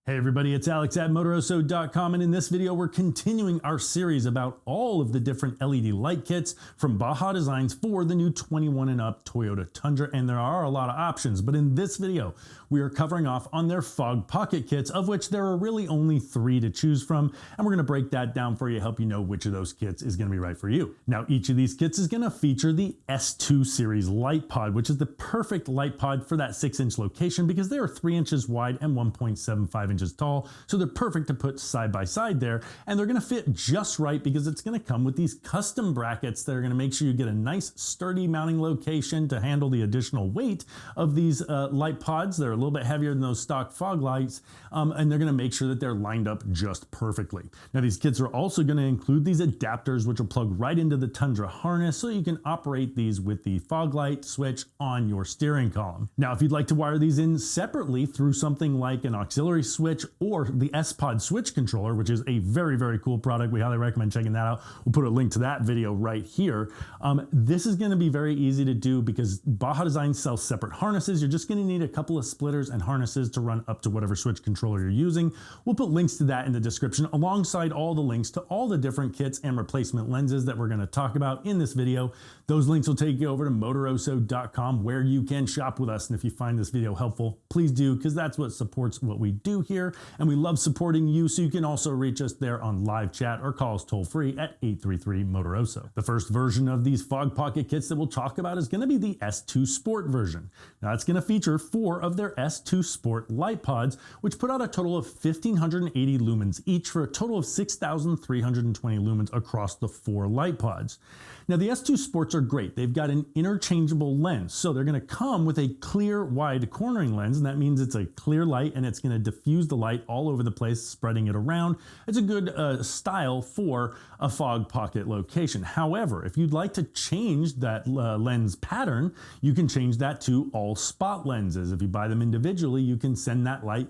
Hey everybody, it's Alex at Motoroso.com, and in this video we're continuing our series about all of the different LED light kits from Baja designs for the new 21 and up Toyota Tundra, and there are a lot of options, but in this video we are covering off on their fog pocket kits, of which there are really only 3 to choose from, and we're going to break that down for you, help you know which of those kits is going to be right for you. Now each of these kits is going to feature the S2 series light pod, which is the perfect light pod for that 6-inch location because they are 3 inches wide and 1.75 inches tall, so they're perfect to put side by side there, and they're going to fit just right because it's going to come with these custom brackets that are going to make sure you get a nice sturdy mounting location to handle the additional weight of these light pods. They're a little bit heavier than those stock fog lights, and they're going to make sure that they're lined up just perfectly. Now these kits are also going to include these adapters which will plug right into the Tundra harness, so you can operate these with the fog light switch on your steering column. Now if you'd like to wire these in separately through something like an auxiliary switch or the sPOD Switch controller, which is a very cool product, we highly recommend checking that out. We'll put a link to that video right here. This is going to be very easy to do because Baja Design sells separate harnesses. You're just going to need a couple of splitters and harnesses to run up to whatever switch controller you're using. We'll put links to that in the description alongside all the links to all the different kits and replacement lenses that we're going to talk about in this video. Those links will take you over to Motoroso.com where you can shop with us, and if you find this video helpful, please do, because that's what supports what we do here, and we love supporting you, so you can also reach us there on live chat or call us toll free at 833-MOTOROSO. The first version of these fog pocket kits that we'll talk about is going to be the S2 Sport version. Now it's going to feature 4 of their S2 Sport light pods, which put out a total of 1,580 lumens each for a total of 6,320 lumens across the 4 light pods. Now the S2 Sports are great. They've got an interchangeable lens, so they're going to come with a clear wide cornering lens, and that means it's a clear light and it's going to diffuse the light all over the place, spreading it around. It's a good style for a fog pocket location. However, if you'd like to change that lens pattern, you can change that to all spot lenses. If you buy them individually, you can send that light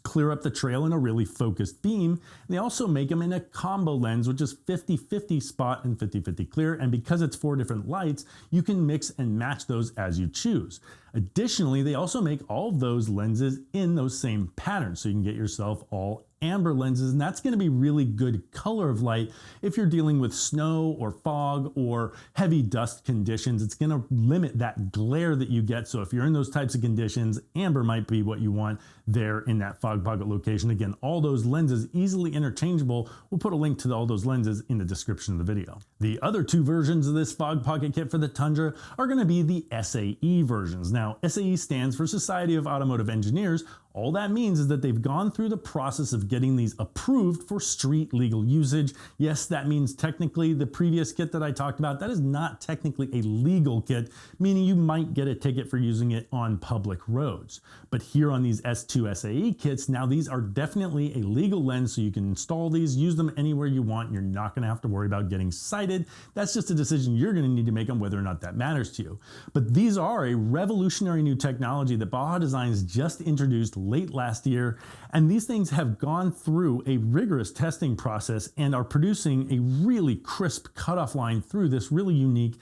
clear up the trail in a really focused beam. And they also make them in a combo lens, which is 50-50 spot and 50-50 clear. And because it's 4 different lights, you can mix and match those as you choose. Additionally, they also make all of those lenses in those same patterns, so you can get yourself all amber lenses, and that's going to be really good color of light if you're dealing with snow or fog or heavy dust conditions. It's going to limit that glare that you get, so if you're in those types of conditions, amber might be what you want there in that fog pocket location. Again, all those lenses easily interchangeable. We'll put a link to all those lenses in the description of the video. The other 2 versions of this fog pocket kit for the Tundra are going to be the SAE versions. Now, SAE stands for Society of Automotive Engineers. All that means is that they've gone through the process of getting these approved for street legal usage. Yes, that means technically the previous kit that I talked about, that is not technically a legal kit, meaning you might get a ticket for using it on public roads. But here on these S2 SAE kits, now these are definitely a legal lens, so you can install these, use them anywhere you want. You're not going to have to worry about getting cited. That's just a decision you're going to need to make on whether or not that matters to you. But these are a revolutionary new technology that Baja Designs just introduced late last year, and these things have gone through a rigorous testing process and are producing a really crisp cutoff line through this really unique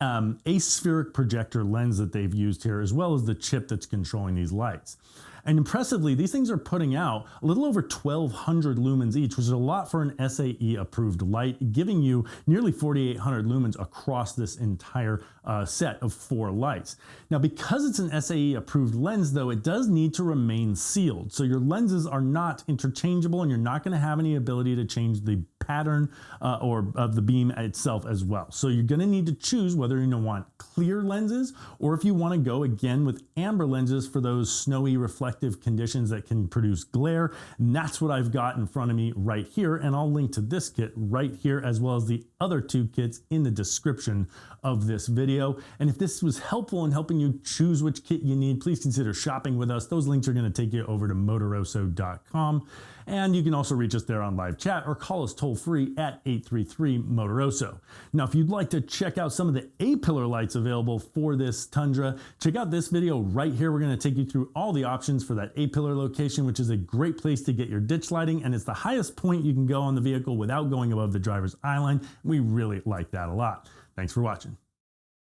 aspheric projector lens that they've used here, as well as the chip that's controlling these lights. And impressively, these things are putting out a little over 1,200 lumens each, which is a lot for an SAE approved light, giving you nearly 4,800 lumens across this entire set of 4 lights. Now, because it's an SAE approved lens, though, it does need to remain sealed. So your lenses are not interchangeable, and you're not going to have any ability to change the pattern or of the beam itself as well. So you're going to need to choose whether you want clear lenses or if you want to go again with amber lenses for those snowy reflective conditions that can produce glare. And that's what I've got in front of me right here, and I'll link to this kit right here as well as the other 2 kits in the description of this video. And if this was helpful in helping you choose which kit you need, please consider shopping with us. Those links are going to take you over to Motoroso.com, and you can also reach us there on live chat or call us toll free at 833-MOTOROSO. Now, if you'd like to check out some of the A-pillar lights available for this Tundra, check out this video right here. We're going to take you through all the options for that A-pillar location, which is a great place to get your ditch lighting, and it's the highest point you can go on the vehicle without going above the driver's eye line. We really like that a lot. Thanks for watching.